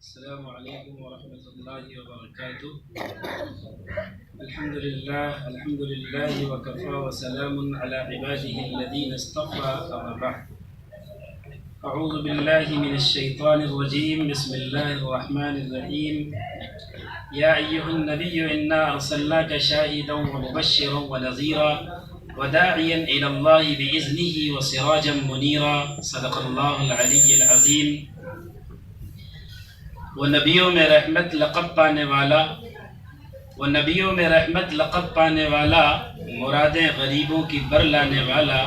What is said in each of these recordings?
السلام علیکم ورحمۃ اللہ وبرکاتہ۔ الحمد للہ وکفى وسلام علی عباده الذین اصطفى، اما بعد، اعوذ باللہ من الشیطان الرجیم، بسم اللہ الرحمن الرحیم۔ یا ایھا النبی انا ارسلناک شاہدا ومبشرا ونذیرا وداعیا الی اللہ باذنہ وسراجا منیرا، صدق اللہ العلی العظیم۔ وہ نبیوں میں رحمت لقب پانے والا، وہ نبیوں میں رحمت لقب پانے والا، مرادیں غریبوں کی بر لانے والا،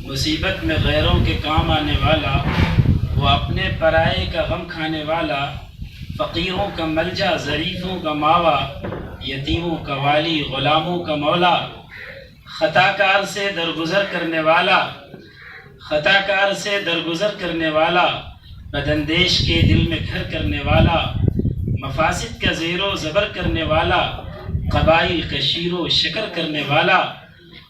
مصیبت میں غیروں کے کام آنے والا، وہ اپنے پرائے کا غم کھانے والا، فقیروں کا ملجا ضعیفوں کا ماوا، یتیموں کا والی غلاموں کا مولا، خطا کار سے درگزر کرنے والا، خطا کار سے درگزر کرنے والا، بداندیش کے دل میں گھر کرنے والا، مفاسد کا زیر و زبر کرنے والا، قبائل کا شیر و شکر کرنے والا،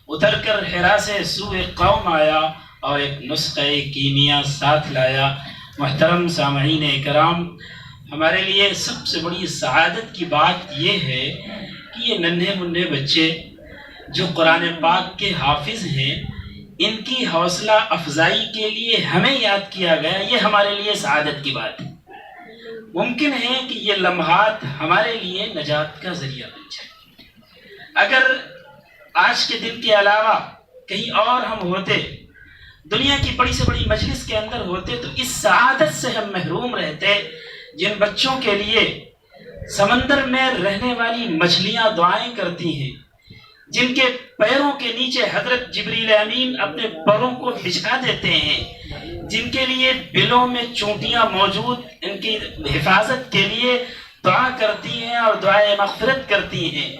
اتر کر حرا سے سوئے قوم آیا اور ایک نسخہ کیمیا ساتھ لایا۔ محترم سامعین اکرام، ہمارے لیے سب سے بڑی سعادت کی بات یہ ہے کہ یہ ننھے منھے بچے جو قرآن پاک کے حافظ ہیں، ان کی حوصلہ افزائی کے لیے ہمیں یاد کیا گیا، یہ ہمارے لیے سعادت کی بات ہے۔ ممکن ہے کہ یہ لمحات ہمارے لیے نجات کا ذریعہ بن جائے۔ اگر آج کے دن کے علاوہ کہیں اور ہم ہوتے، دنیا کی بڑی سے بڑی مجلس کے اندر ہوتے، تو اس سعادت سے ہم محروم رہتے جن بچوں کے لیے سمندر میں رہنے والی مچھلیاں دعائیں کرتی ہیں، جن کے پیروں کے نیچے حضرت جبریل امین اپنے پروں کو بچھا دیتے ہیں، جن کے لیے بلوں میں چونٹیاں موجود ان کی حفاظت کے لیے دعا کرتی ہیں اور دعائے مغفرت کرتی ہیں۔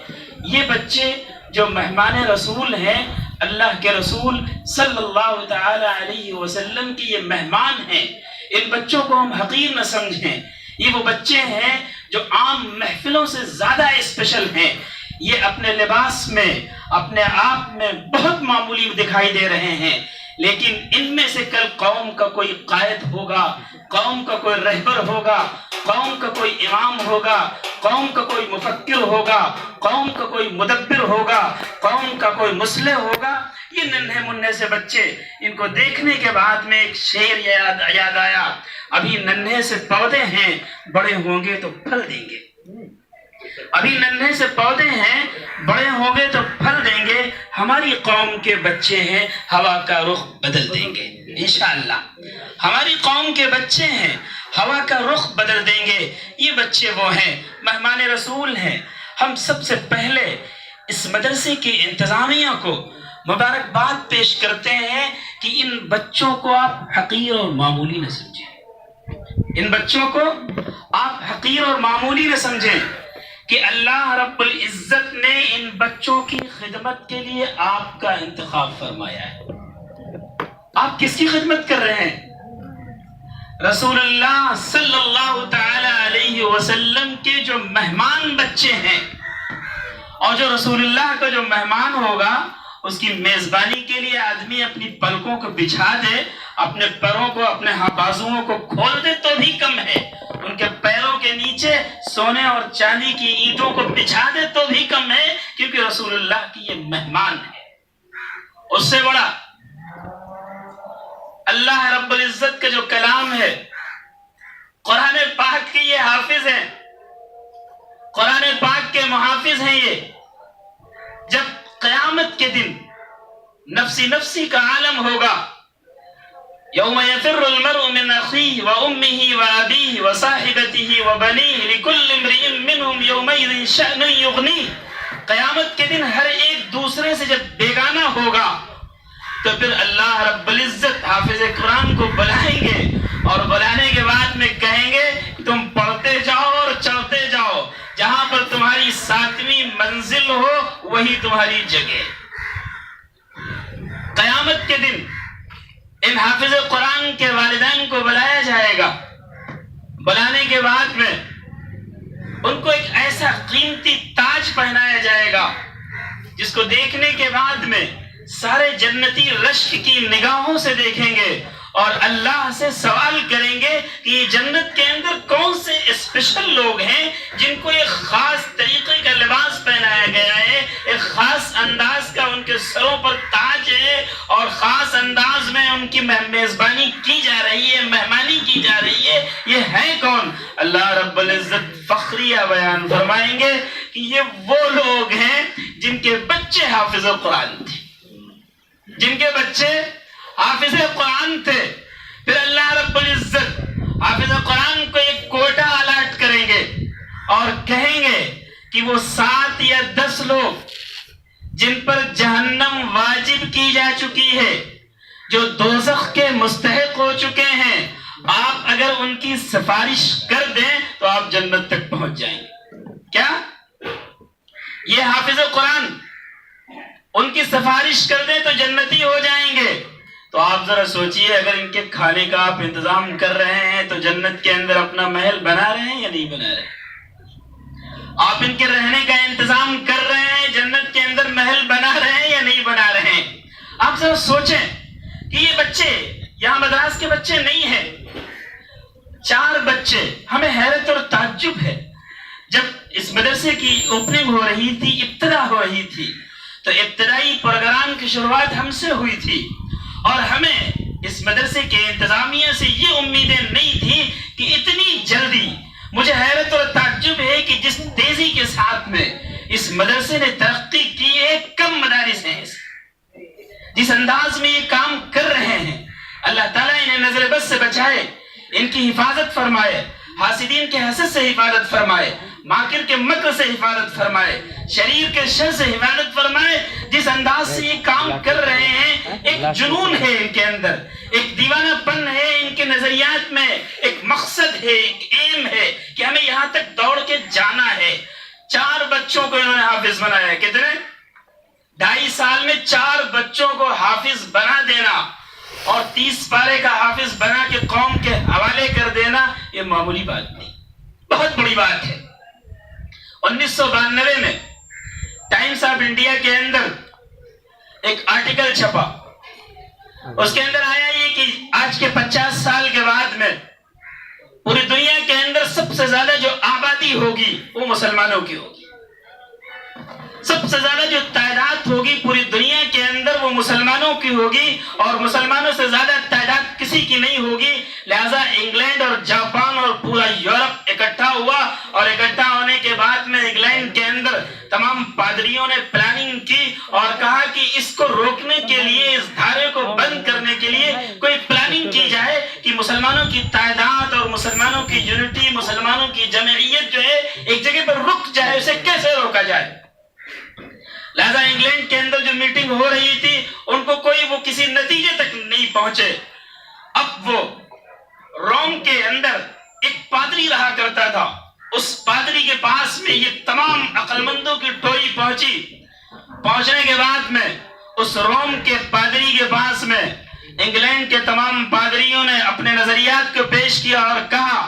یہ بچے جو مہمان رسول ہیں، اللہ کے رسول صلی اللہ تعالی علیہ وسلم کی یہ مہمان ہیں، ان بچوں کو ہم حقیر نہ سمجھیں۔ یہ وہ بچے ہیں جو عام محفلوں سے زیادہ اسپیشل ہیں۔ یہ اپنے لباس میں، اپنے آپ میں بہت معمولی دکھائی دے رہے ہیں، لیکن ان میں سے کل قوم کا کوئی قائد ہوگا، قوم کا کوئی رہبر ہوگا، قوم کا کوئی امام ہوگا، قوم کا کوئی مفکر ہوگا، قوم کا کوئی مدبر ہوگا، قوم کا کوئی مصلح ہوگا۔ یہ ننھے منھے سے بچے، ان کو دیکھنے کے بعد میں ایک شعر یاد آیا، ابھی ننھے سے پودے ہیں، بڑے ہوں گے تو پھل دیں گے۔ ابھی ننھے سے پودے ہیں، بڑے ہوں گے تو پھل دیں گے۔ ہماری قوم کے بچے ہیں، ہوا کا رخ بدل دیں گے انشاءاللہ۔ ہماری قوم کے بچے ہیں، ہوا کا رخ بدل دیں گے۔ یہ بچے وہ ہیں، مہمان رسول ہیں۔ ہم سب سے پہلے اس مدرسے کی انتظامیہ کو مبارکباد پیش کرتے ہیں کہ ان بچوں کو آپ حقیر اور معمولی نہ سمجھیں، ان بچوں کو آپ حقیر اور معمولی نہ سمجھیں کہ اللہ رب العزت نے ان بچوں کی خدمت کے لیے آپ کا انتخاب فرمایا ہے۔ آپ کس کی خدمت کر رہے ہیں؟ رسول اللہ صلی اللہ تعالی علیہ وسلم کے جو مہمان بچے ہیں، اور جو رسول اللہ کا جو مہمان ہوگا اس کی میزبانی کے لیے آدمی اپنی پلکوں کو بچھا دے، اپنے پیروں کو، اپنے بازوؤں کو کھول دے تو بھی کم ہے، ان کے پیروں کے نیچے سونے اور چاندی کی اینٹوں کو بچھا دے تو بھی کم ہے، کیونکہ رسول اللہ کی یہ مہمان ہے۔ اس سے بڑا اللہ رب العزت کا جو کلام ہے، قرآن پاک کے یہ حافظ ہیں، قرآن پاک کے محافظ ہیں۔ یہ جب قیامت کے دن نفسی نفسی کا عالم ہوگا، یوم یفر المرء من اخیہ وامہ وابیہ وصاحبتہ وبنیہ لکل امرئ منہم یومئذ شأن یغنیہ، قیامت کے دن ہر ایک دوسرے سے جب بیگانہ ہوگا تو پھر اللہ رب العزت حافظ قرآن کو بلائیں گے، اور بلانے کے بعد میں کہیں گے تم پڑھتے جاؤ اور چڑھتے جاؤ، جہاں پر تمہاری 7ویں منزل ہو وہی تمہاری جگہ۔ قیامت کے دن ان حافظ قرآن کے والدین کو بلایا جائے گا، بلانے کے بعد میں ان کو ایک ایسا قیمتی تاج پہنایا جائے گا جس کو دیکھنے کے بعد میں سارے جنتی رشک کی نگاہوں سے دیکھیں گے اور اللہ سے سوال کریں گے کہ یہ جنت کے اندر کون سے اسپیشل لوگ ہیں جن کو ایک خاص طریقے کا لباس پہنایا گیا ہے، ایک خاص انداز کا ان کے سروں پر تاج ہے، اور خاص انداز میں ان کی میزبانی کی جا رہی ہے، مہمانی کی جا رہی ہے۔ یہ ہے کون؟ اللہ رب العزت فخریہ بیان فرمائیں گے کہ یہ وہ لوگ ہیں جن کے بچے حافظ قرآن تھے، جن کے بچے حافظ قرآن تھے۔ پھر اللہ رب العزت حافظ قرآن کو ایک کوٹا الاٹ کریں گے اور کہیں گے کہ وہ 7 یا 10 لوگ جن پر جہنم واجب کی جا چکی ہے، جو دوزخ کے مستحق ہو چکے ہیں، آپ اگر ان کی سفارش کر دیں تو آپ جنت تک پہنچ جائیں گے۔ کیا یہ حافظ قرآن ان کی سفارش کر دیں تو جنتی ہو جائیں گے؟ تو آپ ذرا سوچئے، اگر ان کے کھانے کا آپ انتظام کر رہے ہیں تو جنت کے اندر اپنا محل بنا رہے ہیں یا نہیں بنا رہے ہیں؟ آپ ان کے رہنے کا انتظام کر رہے ہیں، جنت کے اندر محل بنا رہے ہیں یا نہیں بنا رہے ہیں؟ آپ ذرا سوچیں کہ یہ بچے یہاں مدراس کے بچے نہیں ہیں، 4 بچے۔ ہمیں حیرت اور تعجب ہے، جب اس مدرسے کی اوپننگ ہو رہی تھی، ابتدا ہو رہی تھی، تو ابتدائی پروگرام کی شروعات ہم سے ہوئی تھی، اور ہمیں اس مدرسے کے انتظامیہ سے یہ امیدیں نہیں تھی کہ اتنی جلدی، مجھے حیرت اور تعجب ہے کہ جس تیزی کے ساتھ میں اس مدرسے نے ترقی کی ہے، کم مدارس ہیں جس انداز میں یہ کام کر رہے ہیں۔ اللہ تعالیٰ انہیں نظر بد سے بچائے، ان کی حفاظت فرمائے، حاسدین کے حسد سے حفاظت فرمائے، ماکر کے مکر سے حفاظت فرمائے، شریر کے شر سے حفاظت فرمائے۔ جس انداز سے یہ کام کر رہے ہیں، ایک جنون ہے ان کے اندر، ایک دیوانہ پن ہے ان کے نظریات میں، ایک مقصد ہے، ایک ایم ہے کہ ہمیں یہاں تک دوڑ کے جانا ہے۔ 4 بچوں کو انہوں نے حافظ بنایا ہے۔ کتنے؟ 2.5 سال میں 4 بچوں کو حافظ بنا دینا اور 30 پارے کا حافظ بنا کے قوم کے حوالے کر دینا، یہ معمولی بات نہیں، بہت بڑی بات ہے۔ 1992 میں ٹائمز آف انڈیا کے اندر ایک آرٹیکل چھپا، اس کے اندر آیا یہ کہ آج کے 50 سال کے بعد میں پوری دنیا کے اندر سب سے زیادہ جو آبادی ہوگی وہ مسلمانوں کی ہوگی، سب سے زیادہ جو تعداد ہوگی پوری دنیا کے اندر وہ مسلمانوں کی ہوگی، اور مسلمانوں سے زیادہ تعداد کسی کی نہیں ہوگی۔ لہذا انگلینڈ اور جاپان اور پورا یورپ اکٹھا ہوا، اور اکٹھا ہونے کے بعد میں انگلینڈ کے اندر تمام پادریوں نے پلاننگ کی اور کہا کہ اس کو روکنے کے لیے، اس دھارے کو بند کرنے کے لیے کوئی پلاننگ کی جائے کہ مسلمانوں کی تعداد اور مسلمانوں کی یونٹی، مسلمانوں کی جمعیت جو ہے ایک جگہ پر رک جائے، اسے کیسے روکا جائے۔ لہذا انگلینڈ کے اندر جو میٹنگ ہو رہی تھی، ان کو وہ کسی نتیجے تک نہیں پہنچے۔ اب وہ روم کے اندر ایک پادری رہا کرتا تھا، اس پادری کے پاس میں یہ تمام عقل مندوں کی ٹولی پہنچی۔ پہنچنے کے بعد میں اس روم کے پادری کے پاس میں انگلینڈ کے تمام پادریوں نے اپنے نظریات کو پیش کیا اور کہا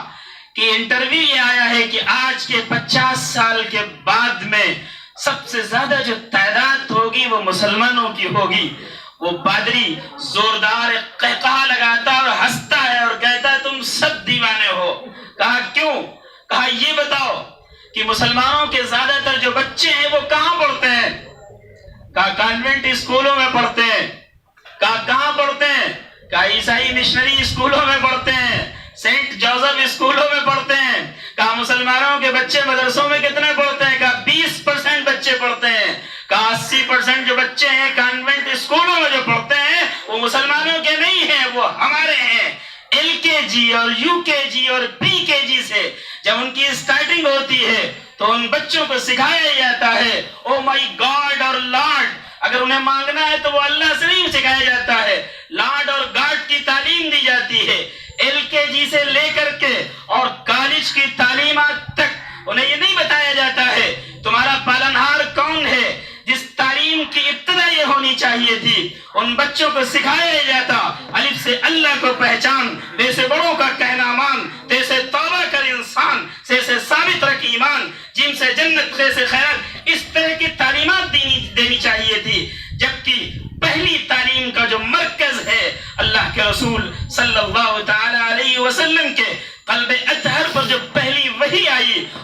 کہ انٹرویو یہ آیا ہے کہ آج کے 50 سال کے بعد میں سب سے زیادہ جو تعداد ہوگی وہ مسلمانوں کی ہوگی۔ وہ پادری زوردار قہقہہ لگاتا اور ہنستا ہے اور کہتا ہے تم سب دیوانے ہو۔ کہا کیوں؟ کہا یہ بتاؤ کہ مسلمانوں کے زیادہ تر جو بچے ہیں وہ کہاں پڑھتے ہیں؟ کہا کانوینٹ اسکولوں میں پڑھتے ہیں۔ کہا کہاں پڑھتے ہیں؟ کہا عیسائی مشنری اسکولوں میں پڑھتے ہیں، سینٹ جوزف اسکولوں میں پڑھتے ہیں۔ کہا مسلمانوں کے بچے مدرسوں میں کتنے پڑھتے ہیں؟ کہا 20% بچے پڑھتے ہیں۔ کہا 80% جو بچے ہیں کانوینٹ اسکولوں میں جو پڑھتے ہیں وہ مسلمانوں کے نہیں ہیں، وہ ہمارے ہیں۔ LKG اور UKG اور PKG سے جب ان کی اسٹارٹنگ ہوتی ہے تو ان بچوں کو سکھایا جاتا ہے او مائی گاڈ اور لارڈ۔ اگر انہیں مانگنا ہے تو وہ اللہ سے نہیں سکھایا جاتا ہے، لارڈ اور گاڈ کی تعلیم دی جاتی ہے۔ LKG سے لے کر کے اور کالج کی تعلیمات تک انہیں یہ نہیں بتایا جاتا ہے تمہارا پالنہار کون ہے۔ جس تعلیم کی ابتدا یہ ہونی چاہیے تھی ان بچوں کو سکھایا جاتا الف سے اللہ کو پہچان، بے سے بڑوں کا کہنا مان، تے سے توبہ کر انسان، سے ثابت رکھ ایمان، جیم سے جنت، خے سے خیرات۔ اس طرح کی تعلیمات دینی چاہیے تھی، جبکہ پہلی تعلیم کا جو مرکز ہے اللہ کے رسول صلی اللہ تعالی علیہ وسلم کے قلب اطہر پر جو پہلی وحی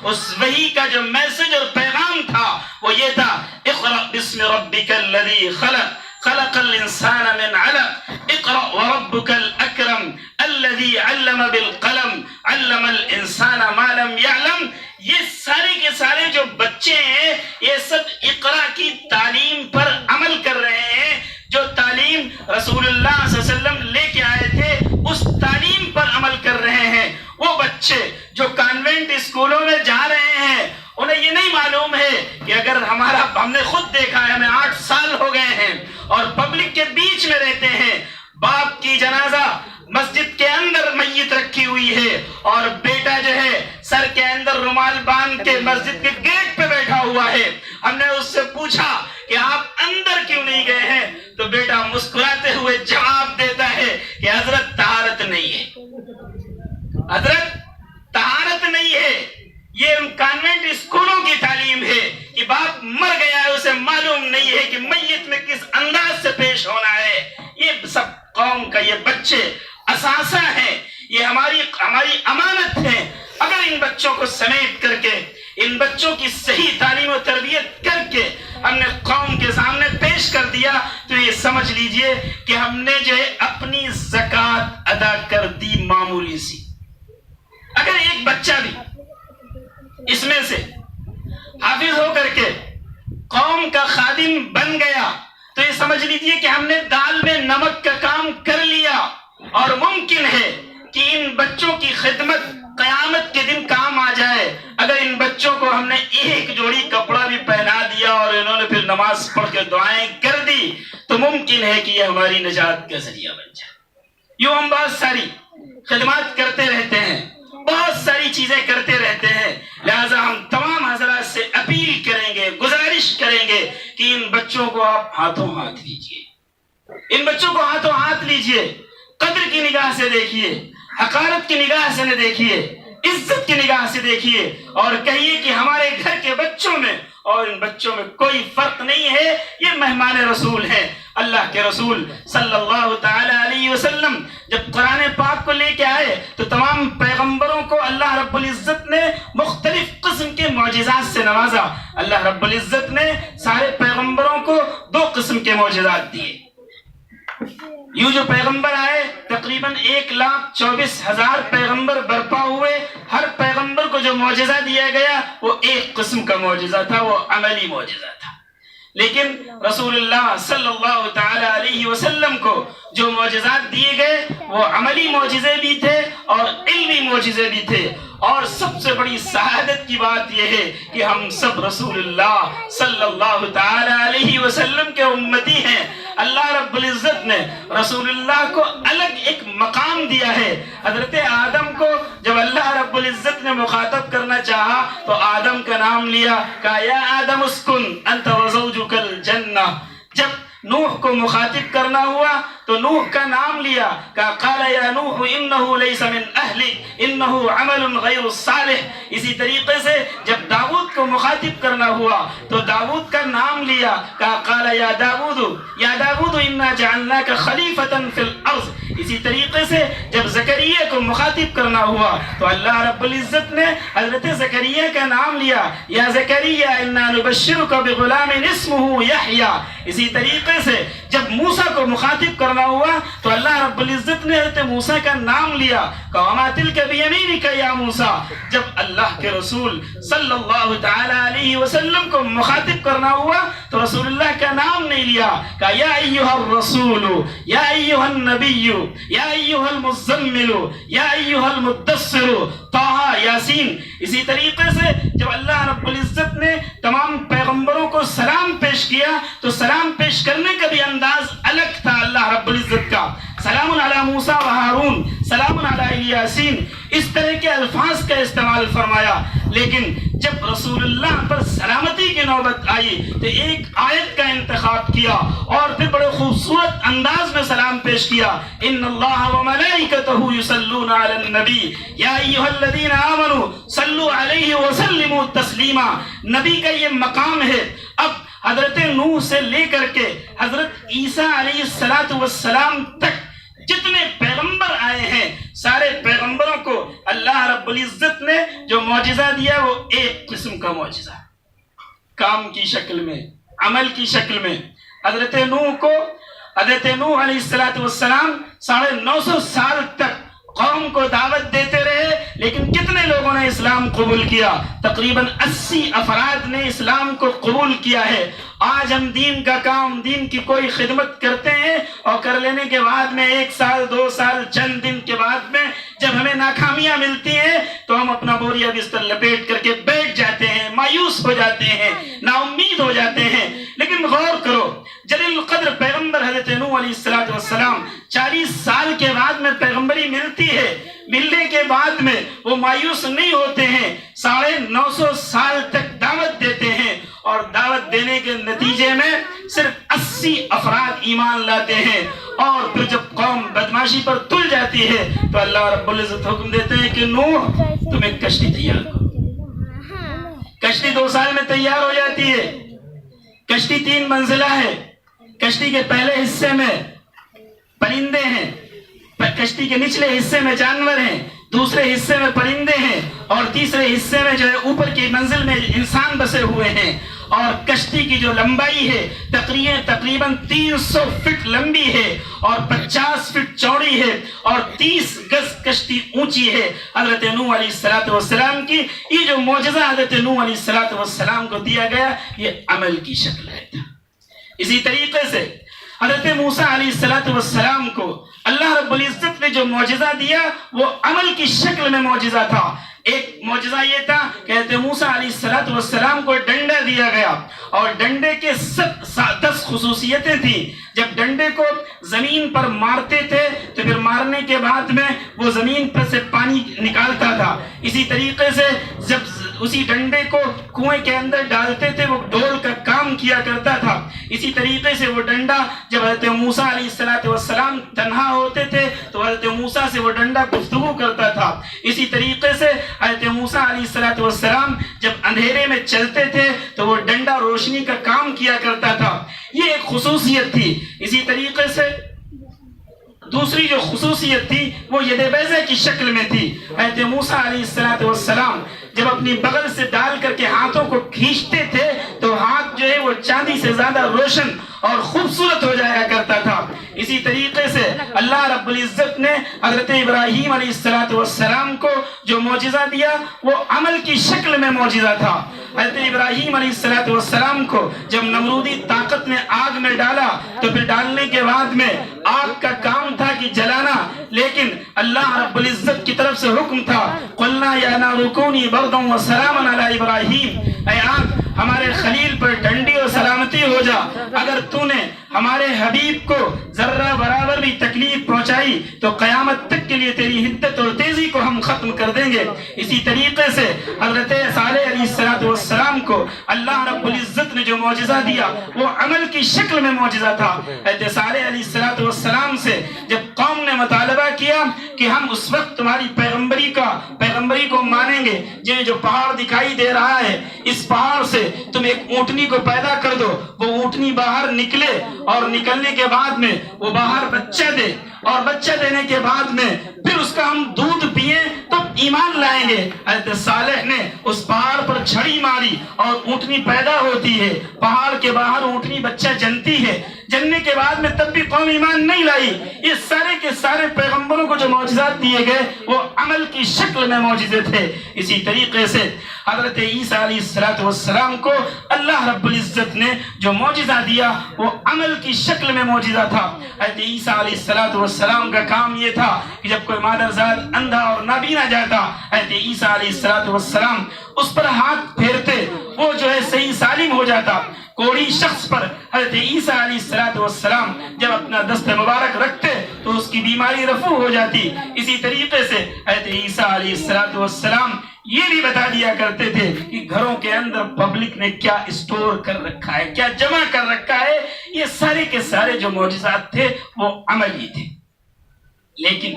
اس وحی کا جو میسج اور پیغام تھا وہ یہ تھا، اقرأ بسم ربک الذی خلق خلق الانسان من علق اقرأ وربک الاکرم الذی علم بالقلم علم الانسان ما لم یعلم۔ یہ سارے کے سارے جو بچے ہیں یہ سب اقرا کی تعلیم پر عمل کر رہے ہیں، جو تعلیم رسول اللہ صلی اللہ علیہ وسلم لے کے آئے تھے اس تعلیم پر عمل کر رہے ہیں۔ وہ بچے جو کانوینٹ اسکولوں میں جا رہے ہیں انہیں یہ نہیں معلوم ہے کہ اگر ہم نے خود دیکھا ہے، ہمیں 8 سال ہو گئے ہیں اور پبلک کے بیچ میں رہتے ہیں، باپ کی جنازہ مسجد کے اندر میت رکھی ہوئی ہے اور بیٹا جو ہے سر کے اندر رومال باندھ کے مسجد کے گیٹ پہ بیٹھا ہوا ہے۔ ہم نے اس سے پوچھا کہ آپ اندر کیوں نہیں گئے ہیں، تو بیٹا مسکراتے ہوئے جواب دیتا ہے کہ حضرت طہارت نہیں ہے، حضرت طہارت نہیں ہے۔ یہ کانوینٹ اسکولوں کی تعلیم ہے کہ باپ مر گیا ہے، اسے معلوم نہیں ہے کہ میت میں کس انداز سے پیش ہونا ہے۔ یہ سب قوم کا یہ بچے اساسہ ہیں، یہ ہماری امانت ہے۔ اگر ان بچوں کو سمیٹ کر کے، ان بچوں کی صحیح تعلیم و تربیت کر کے ہم نے قوم کے سامنے پیش کر دیا تو یہ سمجھ لیجئے کہ ہم نے جو ہے اپنی زکوٰۃ ادا کر دی معمولی سی۔ اگر ایک بچہ بھی اس میں سے حافظ ہو کر کے قوم کا خادم بن گیا تو یہ سمجھ لیجئے کہ ہم نے دال میں نمک کا کام کر لیا، اور ممکن ہے کہ ان بچوں کی خدمت قیامت کے دن کام آ جائے۔ اگر ان بچوں کو ہم نے ایک جوڑی کپڑا بھی پہنا دیا اور انہوں نے پھر نماز پڑھ کے دعائیں کر دی تو ممکن ہے کہ یہ ہماری نجات کا ذریعہ بن جائے۔ یوں ہم بہت ساری خدمات کرتے رہتے ہیں، بہت ساری چیزیں کرتے رہتے ہیں، لہذا ہم تمام حضرات سے اپیل کریں گے، گزارش کریں گے کہ ان بچوں کو آپ ہاتھوں ہاتھ لیجئے، ان بچوں کو ہاتھوں ہاتھ لیجئے، قدر کی نگاہ سے دیکھیے، حقارت کی نگاہ سے نہ دیکھیے، عزت کی نگاہ سے دیکھیے، اور کہیے کہ ہمارے گھر کے بچوں میں اور ان بچوں میں کوئی فرق نہیں ہے، یہ مہمان رسول ہیں۔ اللہ کے رسول صلی اللہ تعالی علیہ وسلم جب قرآن پاک کو لے کے آئے تو تمام پیغمبروں کو اللہ رب العزت نے مختلف قسم کے معجزات سے نوازا۔ اللہ رب العزت نے سارے پیغمبروں کو 2 قسم کے معجزات دیے۔ یوں جو پیغمبر آئے تقریباً 1,24,000 پیغمبر برپا ہوئے، ہر پیغمبر کو جو معجزہ دیا گیا وہ ایک قسم کا معجزہ تھا، وہ عملی معجزہ تھا۔ لیکن رسول اللہ صلی اللہ تعالی علیہ وسلم کو جو معجزات دیے گئے وہ عملی معجزے بھی تھے اور علمی معجزے بھی تھے، اور سب سے بڑی سعادت کی بات یہ ہے کہ ہم سب رسول اللہ صلی اللہ تعالی علیہ وسلم کے امتی ہیں۔ اللہ رب العزت نے رسول اللہ کو الگ ایک مقام دیا ہے۔ حضرت آدم کو جب اللہ رب العزت نے مخاطب کرنا چاہا تو آدم کا نام لیا، کہا یا آدم اسکن انت وزوجک الجنہ۔ جب نوح کو مخاطب کرنا ہوا تو نوح کا نام لیا، کہا قال یا نوح انہ لیس من اہلک انہ عمل غیر صالح۔ اسی طریقے سے جب داؤد کو مخاطب کرنا ہوا تو داؤد کا نام لیا، کہا قال یا داؤد انا جعلناک خلیفۃ فی الارض۔ اسی طریقے سے جب زکریا کو مخاطب کرنا ہوا تو اللہ رب العزت نے حضرت زکریا کا نام لیا، یا زکریا انا نبشرک بغلام اسمہ یحییٰ۔ اسی طریقے سے جب موسیٰ کو مخاطب کرنا ہوا تو اللہ رب العزت نے حضرت موسیٰ کا نام لیا، وما تلک بیمینک یا موسیٰ۔ جب اللہ کے رسول صلی اللہ تعالی علیہ وسلم کو مخاطب کرنا ہوا تو رسول اللہ کا نام نہیں لیا، کہا یا ایھا الرسول یا ایھا النبی یا ایھا المزمل یا ایھا المدثر طٰہٰ یاسین۔ اسی طریقے سے جب اللہ رب العزت نے تمام پیغمبروں کو سلام پیش کیا تو سلام پیش کرنے کا بھی انداز الگ تھا اللہ رب العزت کا، سلام علی موسیٰ و ہارون، سلام علی یاسین، اس طرح کے الفاظ کا استعمال فرمایا۔ لیکن جب رسول اللہ پر سلامتی کی نوبت آئی تو ایک آیت کا انتخاب کیا اور پھر بڑے خوبصورت انداز میں سلام پیش کیا، ان اللہ و ملائکتہ یصلون علی النبی یا ایھا الذین آمنوا صلوا علیہ وسلموا تسلیما۔ نبی کا یہ مقام ہے۔ اب حضرت نوح سے لے کر کے حضرت عیسیٰ علیہ السلام تک جتنے پیغمبر آئے ہیں سارے پیغمبروں کو اللہ رب العزت نے جو معجزہ دیا وہ ایک قسم کا معجزہ، کام کی شکل میں، عمل کی شکل میں۔ حضرت نوح علیہ السلام 950 سال تک قوم کو دعوت دیتے رہے، لیکن کتنے لوگوں نے اسلام قبول کیا؟ تقریباً 80 افراد نے اسلام کو قبول کیا ہے۔ آج ہم دین کا کام، دین کی کوئی خدمت کرتے ہیں اور کر لینے کے بعد میں 1 سال 2 سال چند دن کے بعد میں جب ہمیں ناکامیاں ملتی ہیں تو ہم اپنا بوریا بستر لپیٹ کر کے بیٹھ جاتے ہیں، مایوس ہو جاتے ہیں، نا امید ہو جاتے ہیں۔ لیکن غور کرو، جلیل القدر پیغمبر حضرت نوح علیہ السلام 40 سال کے بعد میں پیغمبری ملتی ہے، ملنے کے بعد میں وہ مایوس نہیں ہوتے ہیں، 950 سال تک دعوت دیتے ہیں، اور دعوت دینے کے نتیجے میں صرف 80 افراد ایمان لاتے ہیں، اور پھر جب قوم بدماشی پر تل جاتی ہے تو اللہ رب العزت حکم دیتے ہیں کہ نوح تم ایک کشتی تیار کرو۔ کشتی 2 سال میں تیار ہو جاتی ہے۔ کشتی 3 منزلہ ہے۔ کشتی کے پہلے حصے میں پرندے ہیں، کشتی کے نچلے حصے میں جانور ہیں، دوسرے حصے میں پرندے ہیں، اور تیسرے حصے میں جو ہے اوپر کی منزل میں انسان بسے ہوئے ہیں۔ اور کشتی کی جو لمبائی ہے تقریباً 300 فٹ لمبی ہے اور 50 فٹ چوڑی ہے اور 30 گز کشتی اونچی ہے۔ حضرت نوح علیہ السلام کی یہ جو معجزہ حضرت نوح علیہ السلام کو دیا گیا یہ عمل کی شکل ہے۔ اسی طریقے سے حضرت موسیٰ علیہ السلام کو اللہ رب العزت نے جو معجزہ دیا وہ عمل کی شکل میں معجزہ تھا۔ ایک معجزہ یہ تھا کہ حضرت موسیٰ علیہ السلام کو ڈنڈا دیا گیا، اور ڈنڈے کے 10 خصوصیتیں تھیں۔ جب ڈنڈے کو زمین پر مارتے تھے تو پھر مارنے کے بعد میں وہ زمین پر سے پانی نکالتا تھا۔ اسی طریقے سے جب اسی ڈنڈے کو کنویں کے اندر ڈالتے تھے وہ ڈول کا کام کیا کرتا تھا۔ اسی طریقے سے وہ ڈنڈا جب حضرت موسیٰ علیہ السلام تنہا ہوتے تھے تو حضرت موسیٰ سے وہ ڈنڈا گفتگو کرتا تھا۔ اسی طریقے سے حضرت موسیٰ علیہ السلام جب اندھیرے میں چلتے تھے تو وہ ڈنڈا روشنی کا کام کیا کرتا تھا۔ یہ ایک خصوصیت تھی۔ اسی طریقے سے دوسری جو خصوصیت تھی وہ ید بیضہ کی شکل میں تھی۔ حضرت موسیٰ علیہ السلام جب اپنی بغل سے ڈال کر کے ہاتھوں کو کھینچتے تھے تو ہاتھ جو ہے وہ چاندی سے زیادہ روشن اور خوبصورت ہو جایا کرتا تھا۔ اسی طریقے سے اللہ رب العزت نے حضرت ابراہیم علیہ السلام کو جو معجزہ دیا وہ عمل کی شکل میں معجزہ تھا۔ حضرت ابراہیم علیہ السلام کو جب نمرودی طاقت نے آگ میں ڈالا تو پھر ڈالنے کے بعد میں آگ کا کام تھا کہ جلانا، لیکن اللہ رب العزت کی طرف سے حکم تھا قُلْنَا يَا نَارُ كُونِي بَرْدًا وَسَلَامًا عَلَىٰ إِبْرَاهِيمَ، اے آگ ہمارے خلیل پر ٹھنڈی اور سلامتی ہو جا، اگر تو نے ہمارے حبیب کو ذرہ برابر بھی تکلیف پہنچائی تو قیامت تک کے لیے تیری حدت اور تیزی کو ہم ختم کر دیں گے۔ اسی طریقے سے حضرت صالح علیہ السلام کو اللہ رب العزت نے جو معجزہ دیا وہ عمل کی شکل میں معجزہ تھا۔ حضرت صالح علیہ السلام سے جب قوم نے مطالبہ کیا کہ ہم اس وقت تمہاری پیغمبری کو مانیں گے، جو پہاڑ دکھائی دے رہا ہے اس پہاڑ سے تم ایک اونٹنی کو پیدا کر دو، وہ اونٹنی باہر نکلے اور نکلنے کے بعد میں وہ باہر بچہ دے، اور بچہ دینے کے بعد میں پھر اس کا ہم دودھ پیئیں تو ایمان لائیں گے۔ حضرت صالح نے اس پہاڑ پر چھڑی ماری اور اونٹنی پیدا ہوتی ہے، پہاڑ کے باہر اونٹنی بچہ جنتی ہے، جننے کے بعد میں تب بھی قوم ایمان نہیں لائی۔ یہ سارے کے سارے پیغمبروں کو جو معجزات دیے گئے وہ عمل کی شکل میں معجزے تھے۔ اسی طریقے سے حضرت عیسیٰ علیہ السلام کو اللہ رب العزت نے جو معجزہ دیا وہ عمل کی شکل میں معجزہ تھا۔ حضرت عیسیٰ علیہ السلام کا کام یہ تھا کہ جب کوئی مادرزاد اندھا اور نابینا جاتا حضرت عیسیٰ علیہ السلام اس پر ہاتھ پھیرتے وہ جو ہے صحیح سالم ہو جاتا۔ کوڑی شخص پر حضرت عیسیٰ علیہ السلام جب اپنا دست مبارک رکھتے تو اس کی بیماری رفع ہو جاتی۔ اسی طریقے سے حضرت عیسیٰ علیہ السلام یہ بھی بتا دیا کرتے تھے کہ گھروں کے اندر پبلک نے کیا اسٹور کر رکھا ہے، کیا جمع کر رکھا ہے۔ یہ سارے کے سارے جو معجزات تھے وہ عملی تھے۔ لیکن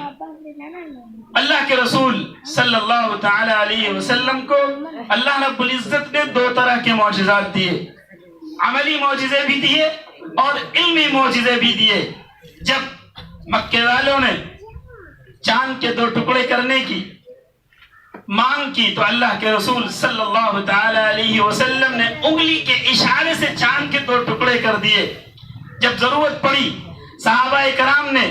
اللہ کے رسول صلی اللہ تعالی علیہ وسلم کو اللہ رب العزت نے 2 طرح کے معجزات دیے، عملی معجزے بھی دیے اور علمی معجزے بھی دیے۔ جب مکے والوں نے چاند کے 2 ٹکڑے کرنے کی مانگ کی تو اللہ کے رسول صلی اللہ تعالی علیہ وسلم نے انگلی کے اشارے سے چاند کے 2 ٹکڑے کر دیے۔ جب ضرورت پڑی صحابہ کرام نے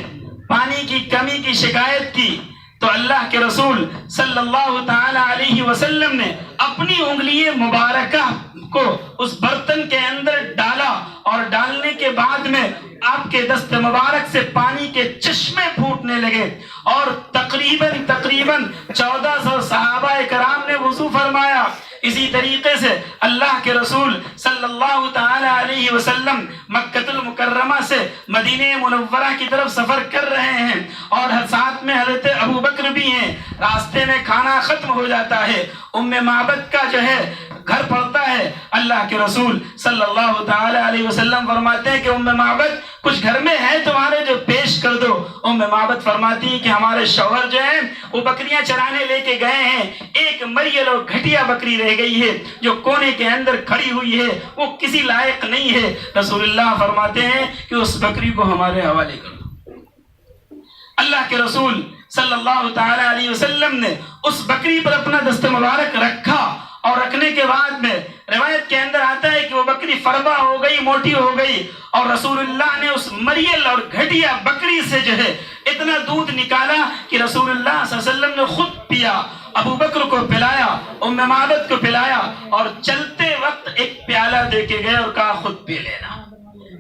پانی کی کمی کی شکایت کی تو اللہ کے رسول صلی اللہ تعالی علیہ وسلم نے اپنی انگلی مبارکہ کو اس برتن کے اندر ڈالا اور ڈالنے کے بعد میں آپ کے دست مبارک سے پانی کے چشمے پھوٹنے لگے اور تقریباً 1400 صحابہ کرام نے وضو فرمایا۔ اسی طریقے سے اللہ کے رسول صلی اللہ تعالی علیہ وسلم مکہ المکرمہ سے مدینہ منورہ کی طرف سفر کر رہے ہیں اور ساتھ میں حضرت ابو بکر بھی ہیں۔ راستے میں کھانا ختم ہو جاتا ہے، ام معبد کا جو ہے گھر پڑتا ہے۔ اللہ کے رسول صلی اللہ تعالی علیہ وسلم فرماتے ہیں کہ ام معبد کچھ گھر میں ہے تمہارے جو پیش کر دو۔ ام معبد فرماتی ہیں کہ ہمارے شوہر جو ہیں وہ بکریاں چرانے لے کے گئے ہیں، ایک مریل اور گھٹیا بکری رہ گئی ہے جو کونے کے اندر کھڑی ہوئی ہے، وہ کسی لائق نہیں ہے۔ رسول اللہ فرماتے ہیں کہ اس بکری کو ہمارے حوالے کر دو۔ اللہ کے رسول صلی اللہ تعالی علیہ وسلم نے اس بکری پر اپنا دست مبارک رکھا اور رکھنے کے بعد میں روایت کے اندر آتا ہے کہ وہ بکری فربا ہو گئی، موٹی ہو گئی اور رسول اللہ نے اس مریل اور گھٹیا بکری سے جو ہے اتنا دودھ نکالا کہ رسول اللہ صلی اللہ علیہ وسلم نے خود پیا، ابو بکر کو پلایا، ام معبد کو پلایا اور چلتے وقت ایک پیالہ دے کے گئے اور کہا خود پی لینا۔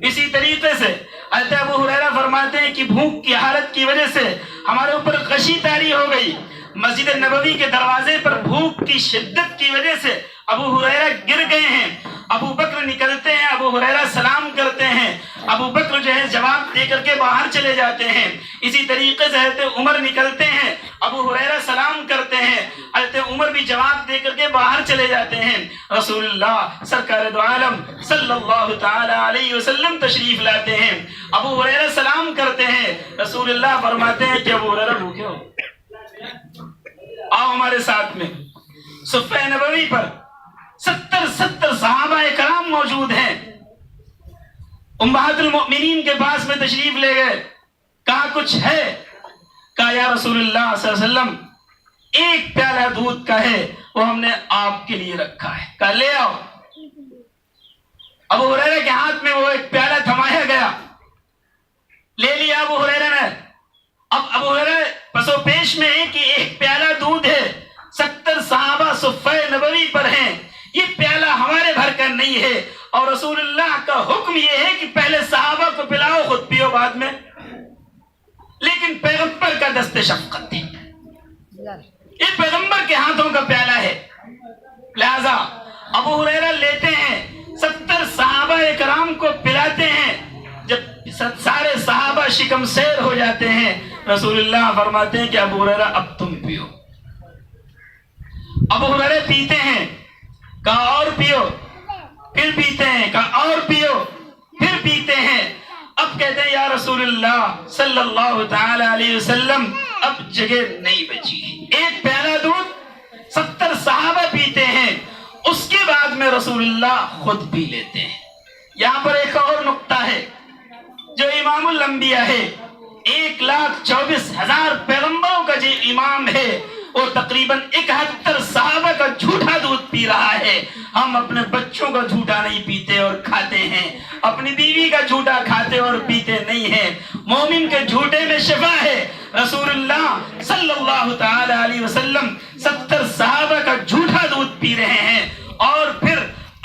اسی طریقے سے حضرت ابو ہریرہ فرماتے ہیں کہ بھوک کی حالت کی وجہ سے ہمارے اوپر غشی طاری ہو گئی۔ مسجد نبوی کے دروازے پر بھوک کی شدت کی وجہ سے ابو ہریرہ گر گئے ہیں۔ ابو بکر نکلتے ہیں، ابو ہریرہ سلام کرتے ہیں، ابو بکر جو ہے جواب دے کر کے باہر چلے جاتے ہیں۔ اسی طریقے سے حضرت عمر نکلتے ہیں، ابو ہریرہ سلام کرتے ہیں، حضرت عمر بھی جواب دے کر کے باہر چلے جاتے ہیں۔ رسول اللہ سرکار دو عالم صلی اللہ تعالی علیہ وسلم تشریف لاتے ہیں، ابو ہریرہ سلام کرتے ہیں، رسول اللہ فرماتے ہیں کہ ابو ہریرہ بھوکے ہو، آؤ ہمارے ساتھ میں۔ صفحہ نبوی پر 70 صحابہ کرام موجود ہیں۔ امہات المؤمنین کے پاس میں تشریف لے گئے، کہا کچھ ہے؟ کہا یا رسول اللہ صلی اللہ علیہ وسلم ایک پیالہ دودھ کا ہے، وہ ہم نے آپ کے لیے رکھا ہے۔ کہا لے آؤ۔ ابو ہریرہ کے ہاتھ میں وہ ایک پیالہ تھمایا گیا، لے لیا ابو ہریرہ نے۔ اب ابو ہریرہ پسو پیش میں ہے کہ ایک پیالہ دودھ ہے، 70 صحابہ صفحہ نبوی پر ہیں، یہ پیالہ ہمارے بھر کا نہیں ہے اور رسول اللہ کا حکم یہ ہے کہ پہلے صحابہ کو پلاؤ، خود پیو بعد میں۔ لیکن پیغمبر کا دست شفقت ہے، یہ پیغمبر کے ہاتھوں کا پیالہ ہے، لہذا ابو ہریرہ لیتے ہیں، 70 صحابہ کرام کو پلاتے ہیں۔ جب سارے صحابہ شکم سیر ہو جاتے ہیں، رسول اللہ فرماتے ہیں کہ ابو ہریرہ اب تم پیو۔ ابو ہریرہ پیتے ہیں، کہا اور پیو، پھر پیتے ہیں، کہا اور پیو، پھر پیتے ہیں۔ اب کہتے ہیں یا رسول اللہ صلی اللہ تعالی علیہ وسلم اب جگہ نہیں بچی، ایک پیالہ دودھ 70 صحابہ پیتے ہیں، اس کے بعد میں رسول اللہ خود پی لیتے ہیں۔ یہاں پر ایک اور نقطہ ہے، جو امام الانبیاء ہے، 1,24,000 پیغمبروں کا جو امام ہے، وہ تقریباً 71 صحابہ کا جھوٹا دودھ پی رہا ہے۔ ہم اپنے بچوں کا جھوٹا نہیں پیتے اور کھاتے ہیں، اپنی بیوی کا جھوٹا کھاتے اور پیتے نہیں ہیں۔ مومن کے جھوٹے میں شفا ہے۔ رسول اللہ صلی اللہ تعالی علیہ وسلم 70 صحابہ کا جھوٹا دودھ پی رہے ہیں، اور پھر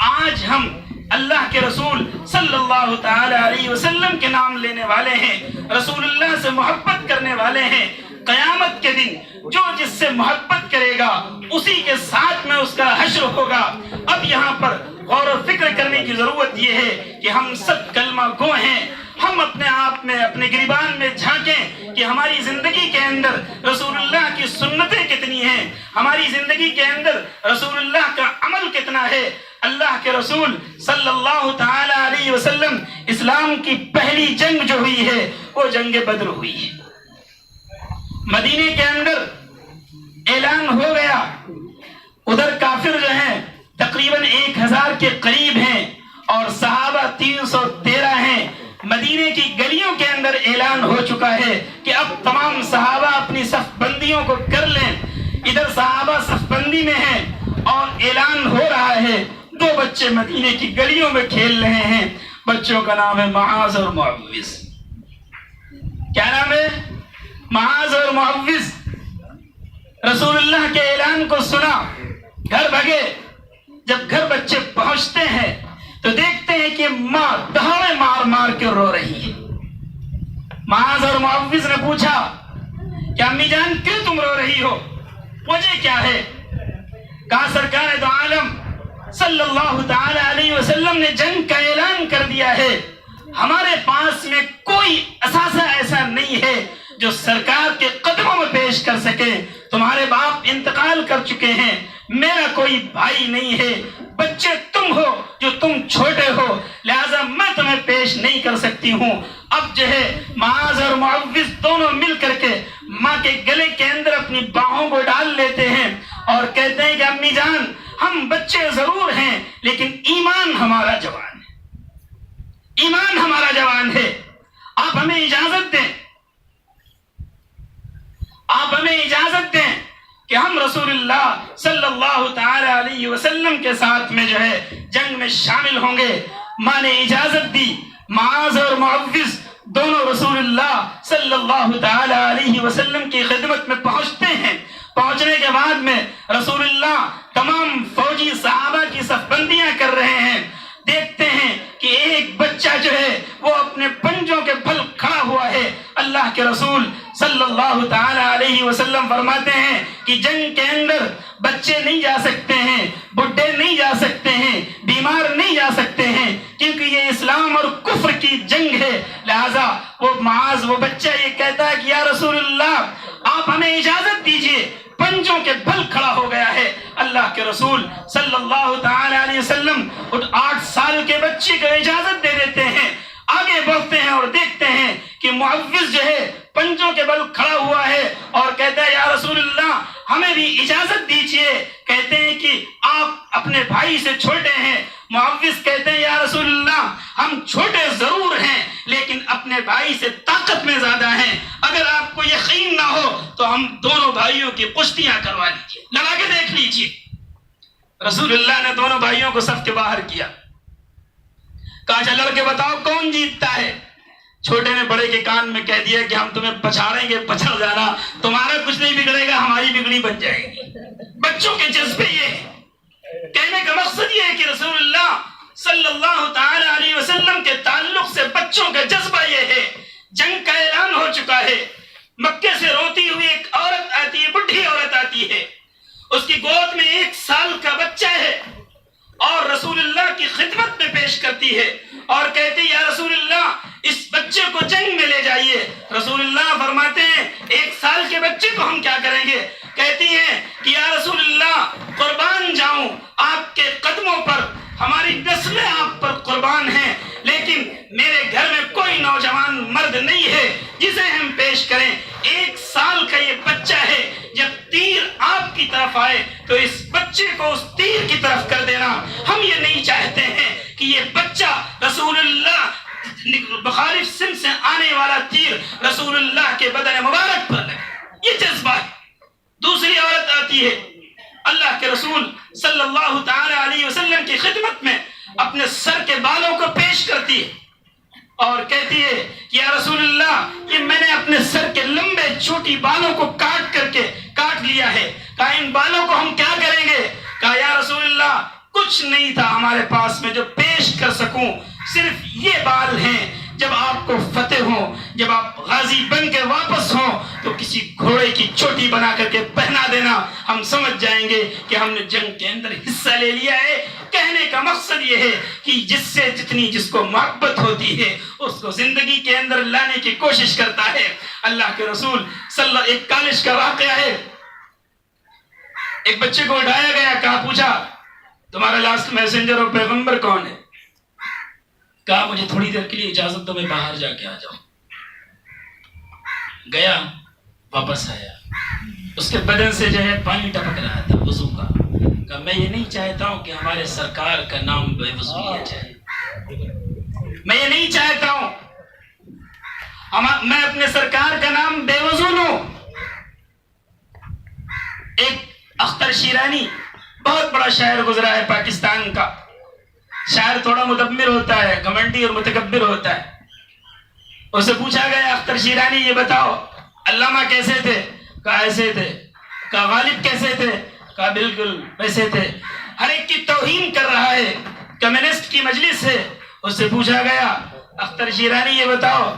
آج ہم اللہ کے رسول صلی اللہ تعالی علیہ وسلم کے نام لینے والے ہیں، رسول اللہ سے محبت کرنے والے ہیں۔ قیامت کے دن جو جس سے محبت کرے گا اسی کے ساتھ میں اس کا حشر ہوگا۔ اب یہاں پر غور و فکر کرنے کی ضرورت یہ ہے کہ ہم سب کلمہ گو ہیں، ہم اپنے آپ میں اپنے گریبان میں جھانکیں کہ ہماری زندگی کے اندر رسول اللہ کی سنتیں کتنی ہیں، ہماری زندگی کے اندر رسول اللہ کا عمل کتنا ہے۔ اللہ کے رسول صلی اللہ تعالی علیہ وسلم اسلام کی پہلی جنگ جو ہوئی ہے وہ جنگ بدر ہوئی ہے۔ مدینے کے اندر اعلان ہو گیا، ادھر کافر جو ہیں تقریباً 1000 کے قریب ہیں اور صحابہ 313 ہیں۔ مدینے کی گلیوں کے اندر یہ اعلان ہو چکا ہے کہ اب تمام صحابہ اپنی صف بندیوں کو کر لیں. ادھر صحابہ صف بندی میں ہیں اور اعلان ہو رہا ہے. 2 بچے مدینے کی گلیوں میں کھیل رہے ہیں. بچوں کا نام ہے معاذ اور معوذ. کیا نام ہے؟ معاذ اور معوذ. رسول اللہ کے اعلان کو سنا، گھر بھگے. جب گھر بچے پہنچتے ہیں تو دیکھتے ہیں کہ ماں دہاڑے مار مار کے رو رہی ہے. معاذ اور معوذ نے پوچھا کہ امی جان کیوں تم رو رہی ہو، وجہ کیا ہے؟ کہا سرکار دو عالم صلی اللہ تعالی علیہ وسلم نے جنگ کا اعلان کر دیا ہے. ہمارے پاس میں کوئی اثاثہ ایسا نہیں ہے جو سرکار کے قدموں میں پیش کر سکے. تمہارے باپ انتقال کر چکے ہیں، میرا کوئی بھائی نہیں ہے، بچے تم ہو جو تم چھوٹے ہو، لہذا میں تمہیں پیش نہیں کر سکتی ہوں. اب جو ہے معاذ اور معوذ دونوں مل کر کے ماں کے گلے کے اندر اپنی باہوں کو ڈال لیتے ہیں اور کہتے ہیں کہ امی جان ہم بچے ضرور ہیں لیکن ایمان ہمارا جوان ہے، ایمان ہمارا جوان ہے. آپ ہمیں اجازت دیں، آپ ہمیں اجازت دیں کہ ہم رسول اللہ صلی اللہ تعالی علیہ وسلم کے ساتھ میں جو ہے جنگ میں شامل ہوں گے. ماں نے اجازت دی. معاذ اور معوذ دونوں رسول اللہ صلی اللہ تعالی علیہ وسلم کی خدمت میں پہنچتے ہیں. پہنچنے کے بعد میں رسول اللہ تمام فوجی صحابہ کی صف بندیاں کر رہے ہیں. دیکھتے ہیں کہ ایک بچہ جو ہے وہ اپنے پنجوں کے بھل کھڑا ہوا ہے. اللہ کے رسول صلی اللہ تعالی علیہ وسلم فرماتے ہیں کہ جنگ کے اندر بچے نہیں جا سکتے ہیں، بڈھے نہیں جا سکتے ہیں، بیمار نہیں جا سکتے ہیں، کیونکہ یہ اسلام اور کفر کی جنگ ہے. لہذا وہ معاذ وہ بچہ یہ کہتا ہے کہ یا رسول اللہ آپ ہمیں اجازت دیجئے، پنجوں کے بھل کھڑا ہو گیا ہے. اللہ کے رسول صلی اللہ تعالی علیہ وسلم 8 سال کے بچے کو اجازت دے دیتے ہیں. آگے بڑھتے ہیں اور دیکھتے ہیں کہ معوذ جو ہے پنجوں کے بل کھڑا ہوا ہے اور کہتا ہے یا رسول اللہ ہمیں بھی اجازت دیجئے. کہتے ہیں کہ آپ اپنے بھائی سے چھوٹے ہیں. معوذ کہتے ہیں یا رسول اللہ ہم چھوٹے ضرور ہیں لیکن اپنے بھائی سے طاقت میں زیادہ ہیں. اگر آپ کو یقین نہ ہو تو ہم دونوں بھائیوں کی کشتیاں کروا لیجیے، لگا کے دیکھ لیجیے. رسول اللہ نے دونوں بھائیوں کو صف کے باہر کیا. کہا چل لڑ کے بتاؤ کون جیتتا ہے. چھوٹے نے بڑے کے کان میں کہہ دیا کہ ہم تمہیں پچھاڑیں گے، پچھڑ جانا، تمہارا کچھ نہیں بگڑے گا، ہماری بگڑی بن جائے گی. بچوں کے جذبے یہ ہے. کہنے کا مقصد یہ ہے کہ رسول اللہ صلی اللہ تعالی علیہ وسلم کے تعلق سے بچوں کا جذبہ یہ ہے. جنگ کا اعلان ہو چکا ہے. مکے سے روتی ہوئی ایک عورت آتی ہے، بڈھی عورت آتی ہے، اس کی گود میں 1 سال کا بچہ ہے اور رسول اللہ کی خدمت میں پیش کرتی ہے اور کہتی یا رسول اللہ اس بچے کو جنگ میں لے جائیے. رسول اللہ فرماتے ہیں 1 سال کے بچے کو ہم کیا کریں گے؟ کہتی ہیں کہ یا رسول اللہ قربان جاؤں آپ کے قدموں پر، ہماری نسلیں آپ پر قربان ہیں لیکن میرے گھر میں کوئی نوجوان مرد نہیں ہے جسے ہم پیش کریں. 1 سال کا یہ بچہ ہے، جب تیر آپ کی طرف آئے تو اس بچے کو اس تیر کی طرف کر دینا. ہم یہ نہیں چاہتے ہیں کہ یہ بچہ رسول اللہ مخالف سم سے آنے والا تیر رسول اللہ کے بدن مبارک پر لگے. یہ جذبہ ہے. دوسری عورت آتی ہے، اللہ کے رسول صلی اللہ تعالی علیہ وسلم کی خدمت میں اپنے سر کے بالوں کو پیش کرتی ہے اور کہتی ہے کہ یا رسول اللہ یہ میں نے اپنے سر کے لمبے چھوٹی بالوں کو کاٹ لیا ہے. کہا ان بالوں کو ہم کیا کریں گے؟ کہا یا رسول اللہ کچھ نہیں تھا ہمارے پاس میں جو پیش کر سکوں، صرف یہ بال ہیں. جب آپ کو فتح ہو، جب آپ غازی بن کے واپس ہوں تو کسی گھوڑے کی چوٹی بنا کر کے پہنا دینا، ہم سمجھ جائیں گے کہ ہم نے جنگ کے اندر حصہ لے لیا ہے. کہنے کا مقصد یہ ہے کہ جس سے جتنی جس کو محبت ہوتی ہے اس کو زندگی کے اندر لانے کی کوشش کرتا ہے. اللہ کے رسول ایک کالج کا واقعہ ہے. ایک بچے کو اٹھایا گیا، کہا پوچھا تمہارا لاسٹ میسنجر اور پیغمبر کون ہے؟ کہا مجھے تھوڑی دیر کے لیے اجازت دو، میں باہر جا کے آ جاؤں. گیا، واپس آیا، اس کے بدن سے جو ہے پانی ٹپک رہا تھا وضو کا. کہا میں یہ نہیں چاہتا ہوں کہ ہمارے سرکار کا نام بے وضو لیا جائے، میں یہ نہیں چاہتا ہوں. میں اپنے سرکار کا نام بے وضو لوں؟ ایک اختر شیرانی بہت بڑا شاعر گزرا ہے پاکستان کا. شاعر تھوڑا مدبر ہوتا ہے، گھمنڈی اور متکبر ہوتا ہے. اسے پوچھا گیا اختر شیرانی یہ بتاؤ علامہ کیسے تھے؟ کہا ایسے تھے. کہا غالب کیسے تھے؟ کہا بالکل ویسے تھے. ہر ایک کی توہین کر رہا ہے، کمیونسٹ کی مجلس ہے. اس سے پوچھا گیا اختر شیرانی یہ بتاؤ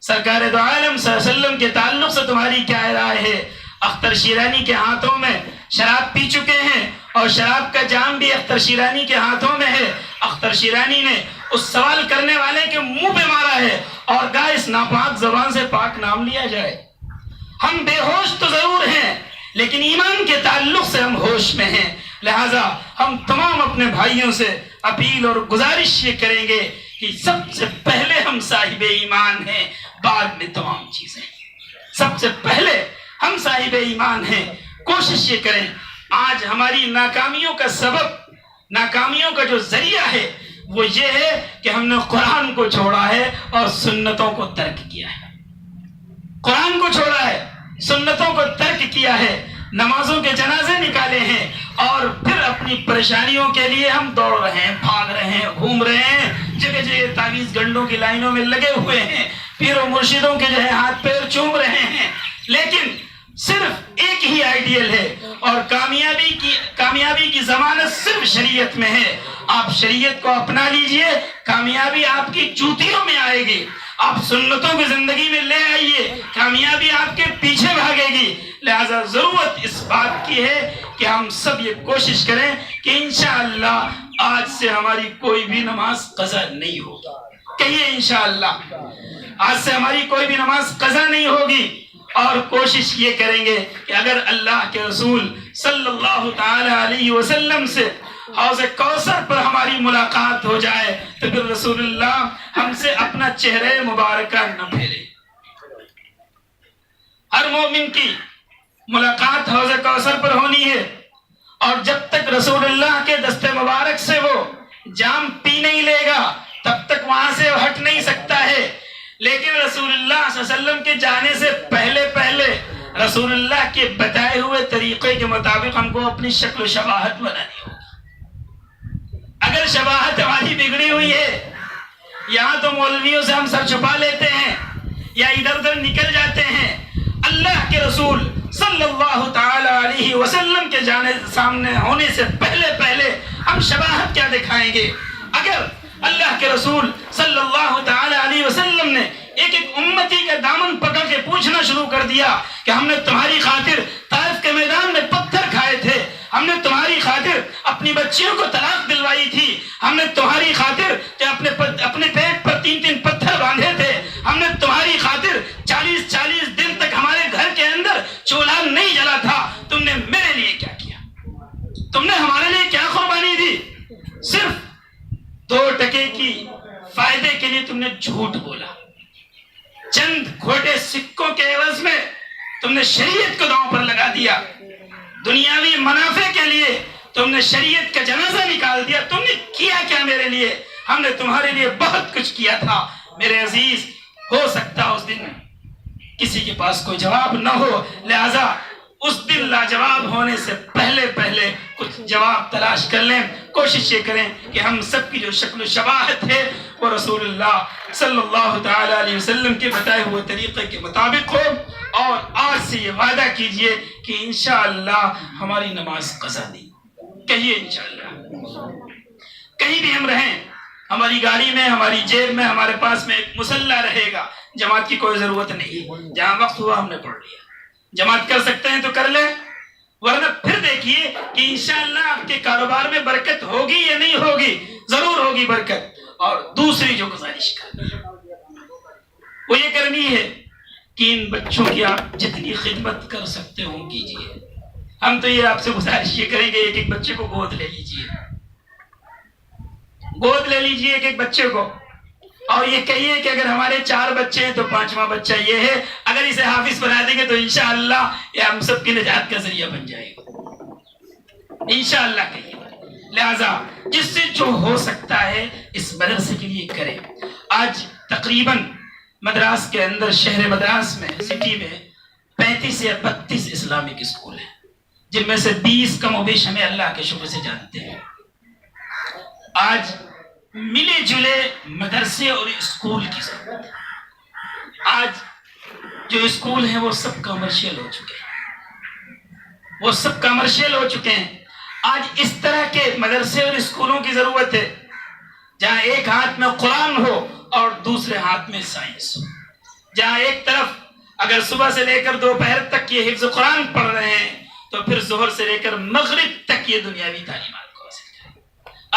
سرکار دو عالم صلی اللہ علیہ وسلم کے تعلق سے تمہاری کیا رائے ہے؟ اختر شیرانی کے ہاتھوں میں شراب پی چکے ہیں اور شراب کا جام بھی اختر شیرانی کے ہاتھوں میں ہے. اختر شیرانی نے اس سوال کرنے والے کے منہ پہ مارا ہے اور کہا اس ناپاک زبان سے پاک نام لیا جائے. ہم بے ہوش تو ضرور ہیں لیکن ایمان کے تعلق سے ہم ہوش میں ہیں. لہذا ہم تمام اپنے بھائیوں سے اپیل اور گزارش یہ کریں گے کہ سب سے پہلے ہم صاحب ایمان ہیں، بعد میں تمام چیزیں. سب سے پہلے ہم صاحب ایمان ہیں. کوشش یہ کریں. آج ہماری ناکامیوں کا سبب، ناکامیوں کا جو ذریعہ ہے وہ یہ ہے کہ ہم نے قرآن کو چھوڑا ہے اور سنتوں کو ترک کیا ہے. قرآن کو چھوڑا ہے، سنتوں کو ترک کیا ہے، نمازوں کے جنازے نکالے ہیں اور پھر اپنی پریشانیوں کے لیے ہم دوڑ رہے ہیں، بھاگ رہے ہیں، گھوم رہے ہیں، جگہ جگہ تعویذ گنڈوں کی لائنوں میں لگے ہوئے ہیں، پیر و مرشدوں کے جو ہے ہاتھ پیر چوم رہے ہیں. لیکن صرف ایک ہی آئیڈیل ہے اور کامیابی کی ضمانت صرف شریعت میں ہے. آپ شریعت کو اپنا لیجئے، کامیابی آپ کی جوتیوں میں آئے گی. آپ سنتوں کی زندگی میں لے آئیے، کامیابی آپ کے پیچھے بھاگے گی. لہذا ضرورت اس بات کی ہے کہ ہم سب یہ کوشش کریں کہ انشاءاللہ آج سے ہماری کوئی بھی نماز قضا نہیں ہوگی. کہیے انشاءاللہ آج سے ہماری کوئی بھی نماز قضا نہیں ہوگی. اور کوشش یہ کریں گے کہ اگر اللہ کے رسول صلی اللہ تعالی علیہ وسلم سے حوض کوثر پر ہماری ملاقات ہو جائے تو پھر رسول اللہ ہم سے اپنا چہرے مبارکہ نہ پھیرے. ہر مومن کی ملاقات حوض کوثر پر ہونی ہے اور جب تک رسول اللہ کے دست مبارک سے وہ جام پی نہیں لے گا تب تک وہاں سے ہٹ نہیں سکتا ہے. لیکن رسول اللہ صلی اللہ علیہ وسلم کے جانے سے پہلے رسول اللہ کے بتائے ہوئے طریقے کے مطابق ہم کو اپنی شکل و شباہت بنانی ہوگی. اگر شباہت ہماری بگڑی ہوئی ہے، یہاں تو مولویوں سے ہم سر چھپا لیتے ہیں یا ادھر ادھر نکل جاتے ہیں. اللہ کے رسول صلی اللہ تعالی علیہ وسلم کے جانے سامنے ہونے سے پہلے ہم شباہت کیا دکھائیں گے؟ اگر اللہ کے رسول صلی اللہ تعالی علیہ وسلم نے ایک امتی کا دامن پکڑ کے پوچھنا شروع کر دیا کہ ہم نے تمہاری خاطر طائف کے میدان میں پتھر کھائے تھے، ہم نے تمہاری خاطر اپنی بچیوں کو طلاق دلوائی تھی، ہم نے تمہاری خاطر اپنے پیٹ پر 3 پتھر باندھے تھے، ہم نے تمہاری خاطر 40 دن تک ہمارے گھر کے اندر چولہا نہیں جلا تھا، تم نے میرے لیے کیا کیا؟ تم نے ہمارے لیے کیا قربانی دی؟ صرف 2 ٹکے کی فائدے کے لیے تم نے جھوٹ بولا. چند کھوٹے سکوں کے عوض میں تم نے شریعت کو داؤں پر لگا دیا. دنیاوی منافع کے لیے تم نے شریعت کا جنازہ نکال دیا. تم نے کیا کیا میرے لیے؟ ہم نے تمہارے لیے بہت کچھ کیا تھا. میرے عزیز، ہو سکتا اس دن کسی کے پاس کوئی جواب نہ ہو، لہذا اس دن لاجواب ہونے سے پہلے کچھ جواب تلاش کر لیں. کوشش یہ کریں کہ ہم سب کی جو شکل و شباہت ہے وہ رسول اللہ صلی اللہ تعالی علیہ وسلم کے بتائے ہوئے طریقے کے مطابق ہو. اور آج سے یہ وعدہ کیجئے کہ انشاءاللہ ہماری نماز قضا نہیں. کہیے انشاءاللہ. کہیں بھی ہم رہیں، ہماری گاڑی میں، ہماری جیب میں، ہمارے پاس میں ایک مصلی رہے گا. جماعت کی کوئی ضرورت نہیں. جہاں وقت ہوا ہم نے پڑھ لیا. جماعت کر سکتے ہیں تو کر لیں، ورنہ پھر دیکھیے کہ انشاءاللہ آپ کے کاروبار میں برکت ہوگی یا نہیں ہوگی. ضرور ہوگی برکت. اور دوسری جو گزارش کرنی ہے وہ یہ کرنی ہے کہ ان بچوں کی آپ جتنی خدمت کر سکتے ہوں کیجیے. ہم تو یہ آپ سے گزارش یہ کریں گے ایک بچے کو گود لے لیجیے، گود لے لیجیے ایک بچے کو. اور یہ کہیے کہ اگر ہمارے 4 بچے ہیں تو 5واں بچہ یہ ہے، اگر اسے حافظ بنا دیں گے تو انشاءاللہ یہ ہم سب کی نجات کا ذریعہ بن جائے گا. انشاءاللہ کہیے. لہذا جس سے جو ہو سکتا ہے اس مدرسے کے لیے کریں. آج تقریباً مدراس کے اندر، شہر مدراس میں، سٹی میں 35 یا 32 اسلامک اسکول ہیں، جن میں سے 20 کم و بیش ہمیں اللہ کے شکر سے جانتے ہیں۔ آج ملے جلے مدرسے اور اسکول کی ضرورت ہے۔ آج جو اسکول ہیں وہ سب کمرشل ہو چکے ہیں، آج اس طرح کے مدرسے اور اسکولوں کی ضرورت ہے جہاں ایک ہاتھ میں قرآن ہو اور دوسرے ہاتھ میں سائنس ہو، جہاں ایک طرف اگر صبح سے لے کر دوپہر تک یہ حفظ قرآن پڑھ رہے ہیں تو پھر ظہر سے لے کر مغرب تک یہ دنیاوی تعلیمات کو حاصل کریں۔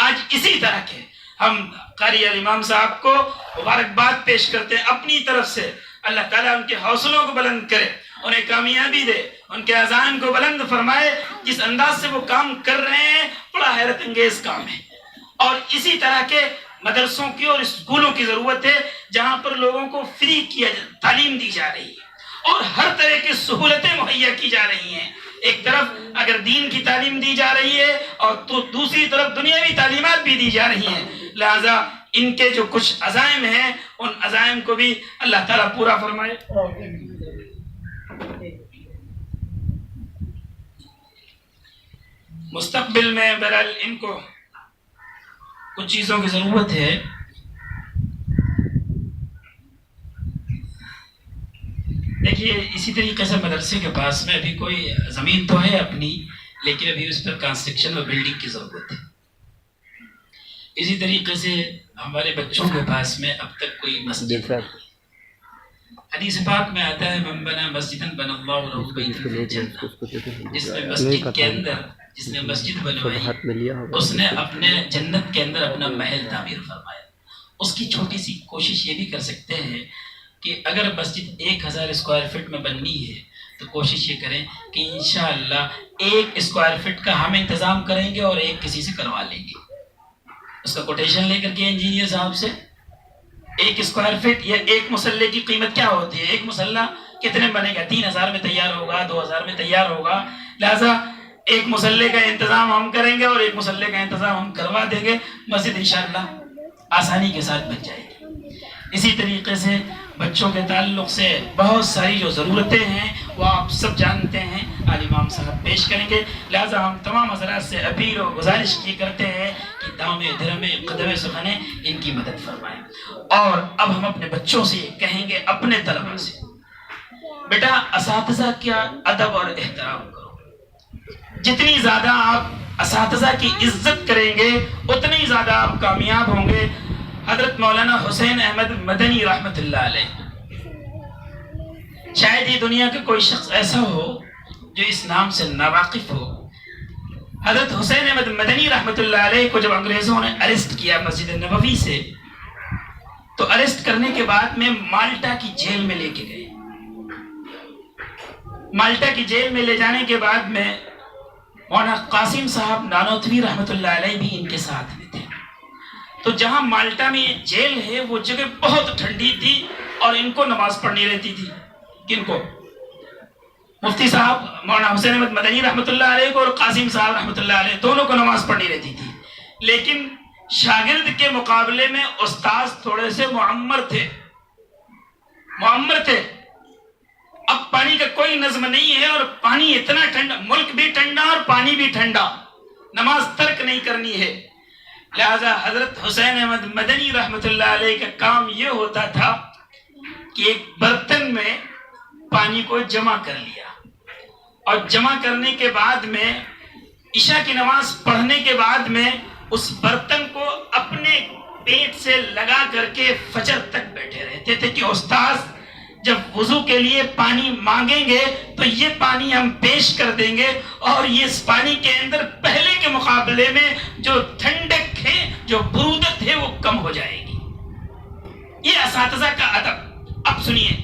آج اسی طرح کے ہم قاری الامام صاحب کو مبارکباد پیش کرتے ہیں اپنی طرف سے۔ اللہ تعالیٰ ان کے حوصلوں کو بلند کرے، انہیں کامیابی دے، ان کے عزائم کو بلند فرمائے۔ جس انداز سے وہ کام کر رہے ہیں بڑا حیرت انگیز کام ہے، اور اسی طرح کے مدرسوں کی اور اسکولوں کی ضرورت ہے جہاں پر لوگوں کو فری تعلیم دی جا رہی ہے اور ہر طرح کی سہولتیں مہیا کی جا رہی ہیں۔ ایک طرف اگر دین کی تعلیم دی جا رہی ہے اور تو دوسری طرف دنیاوی تعلیمات بھی دی جا رہی ہیں، لہذا ان کے جو کچھ عزائم ہیں ان عزائم کو بھی اللہ تعالیٰ پورا فرمائے۔ مستقبل میں بہرحال ان کو کچھ چیزوں کی ضرورت ہے۔ دیکھیے اسی طریقے سے مدرسے کے پاس میں ابھی کوئی زمین تو ہے اپنی، لیکن ابھی اس پر کنسٹرکشن اور بلڈنگ کی ضرورت ہے۔ اسی طریقے سے ہمارے بچوں کے پاس میں اب تک کوئی مسجد نہیں۔ حدیث پاک میں آتا ہے من بنا مسجداً بنى الله له بيتا في الجنة، جس نے مسجد بنوائی اس نے اپنے جنت کے اندر اپنا محل تعمیر فرمایا۔ اس کی چھوٹی سی کوشش یہ بھی کر سکتے ہیں کہ اگر مسجد 1000 اسکوائر فٹ میں بننی ہے تو کوشش یہ کریں کہ انشاءاللہ 1 اسکوائر فٹ کا ہم انتظام کریں گے اور 1 کسی سے کروا لیں گے۔ اس کا کوٹیشن لے کر کے انجینئر صاحب سے 1 اسکوائر فٹ یا 1 مسلح کی قیمت کیا ہوتی ہے، 1 مسلح کتنے بنے گا، 3000 میں تیار ہوگا، 2000 میں تیار ہوگا، لہذا 1 مسلح کا انتظام ہم کریں گے اور 1 مسلح کا انتظام ہم کروا دیں گے، مسجد انشاءاللہ آسانی کے ساتھ بن جائے گی۔ اسی طریقے سے بچوں کے تعلق سے بہت ساری جو ضرورتیں ہیں وہ آپ سب جانتے ہیں، امام صاحب پیش کریں گے، لہذا ہم تمام حضرات سے اپیل و گزارش کی کرتے ہیں کہ دامے درمے قدم سخنے ان کی مدد فرمائیں۔ اور اب ہم اپنے بچوں سے کہیں گے، اپنے طلباء سے، بیٹا اساتذہ کا ادب اور احترام کرو۔ جتنی زیادہ آپ اساتذہ کی عزت کریں گے اتنی زیادہ آپ کامیاب ہوں گے۔ حضرت مولانا حسین احمد مدنی رحمت اللہ علیہ، شاید ہی دنیا کے کوئی شخص ایسا ہو جو اس نام سے ناواقف ہو۔ حضرت حسین احمد مدنی رحمت اللہ علیہ کو جب انگریزوں نے اریسٹ کیا مسجد نبوی سے، تو اریسٹ کرنے کے بعد میں مالٹا کی جیل میں لے کے گئے۔ مالٹا کی جیل میں لے جانے کے بعد میں مولانا قاسم صاحب نانوتوی رحمت اللہ علیہ بھی ان کے ساتھ میں تھے۔ تو جہاں مالٹا میں جیل ہے وہ جگہ بہت ٹھنڈی تھی اور ان کو نماز پڑھنی رہتی تھی۔ کن کو؟ مفتی صاحب مولانا حسین احمد مدنی رحمت اللہ علیہ کو اور قاسم صاحب رحمت اللہ علیہ دونوں کو نماز پڑھنی رہتی تھی، لیکن شاگرد کے مقابلے میں استاذ تھوڑے سے معمر تھے۔ اب پانی کا کوئی نظم نہیں ہے اور پانی اتنا ٹھنڈا، ملک بھی ٹھنڈا اور پانی بھی ٹھنڈا، نماز ترک نہیں کرنی ہے۔ لہذا حضرت حسین احمد مدنی رحمت اللہ علیہ کا کام یہ ہوتا تھا کہ ایک برتن میں پانی کو جمع کر لیا اور جمع کرنے کے بعد میں عشاء کی نماز پڑھنے کے بعد میں اس برتن کو اپنے پیٹ سے لگا کر کے فجر تک بیٹھے رہتے تھے کہ استاذ جب وضو کے لیے پانی مانگیں گے تو یہ پانی ہم پیش کر دیں گے اور یہ اس پانی کے اندر پہلے کے مقابلے میں جو ٹھنڈک ہے، جو برودت ہے وہ کم ہو جائے گی۔ یہ اساتذہ کا ادب۔ اب سنیے،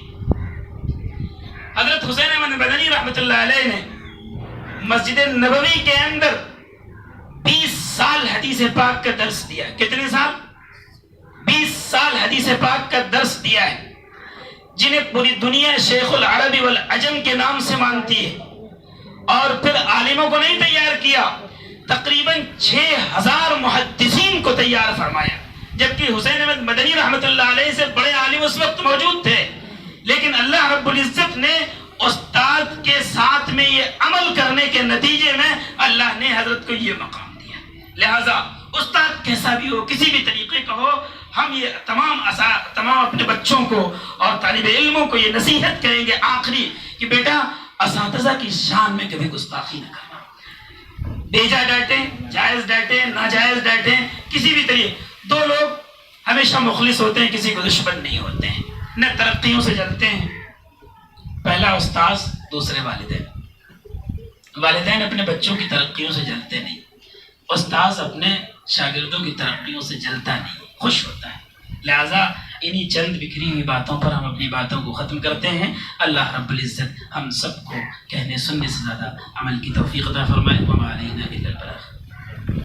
حضرت حسین احمد مدنی رحمت اللہ علیہ نے مسجد نبوی کے اندر 20 سال حدیث پاک کا درس دیا۔ کتنے سال؟ 20 سال حدیث پاک کا درس دیا ہے، جنہیں پوری دنیا شیخ العرب والعجم کے نام سے مانتی ہے۔ اور پھر عالموں کو نہیں تیار کیا، تقریباً 6000 محدثین کو تیار فرمایا، جبکہ حسین احمد مدنی مدنی رحمۃ اللہ علیہ سے بڑے عالم اس وقت موجود تھے، لیکن اللہ رب العزت نے استاد کے ساتھ میں یہ عمل کرنے کے نتیجے میں اللہ نے حضرت کو یہ مقام دیا۔ لہذا استاد کیسا بھی ہو، کسی بھی طریقے کا ہو، ہم یہ تمام اپنے بچوں کو اور طالب علموں کو یہ نصیحت کریں گے آخری کہ بیٹا اساتذہ کی شان میں کبھی گستاخی نہ کرنا، بیجا ڈانٹیں، جائز ڈانٹیں، ناجائز ڈانٹیں، کسی بھی طریقے۔ دو لوگ ہمیشہ مخلص ہوتے ہیں، کسی کو دشمن نہیں ہوتے ہیں، نہ ترقیوں سے جلتے ہیں۔ پہلا استاذ، دوسرے والدین۔ والدین اپنے بچوں کی ترقیوں سے جلتے نہیں، استاذ اپنے شاگردوں کی ترقیوں سے جلتا نہیں، خوش ہوتا ہے۔ لہذا انہی چند بکھری ہوئی باتوں پر ہم اپنی باتوں کو ختم کرتے ہیں۔ اللہ رب العزت ہم سب کو کہنے سننے سے زیادہ عمل کی توفیق عطا فرمائے۔ وما علینا الا البلاغ۔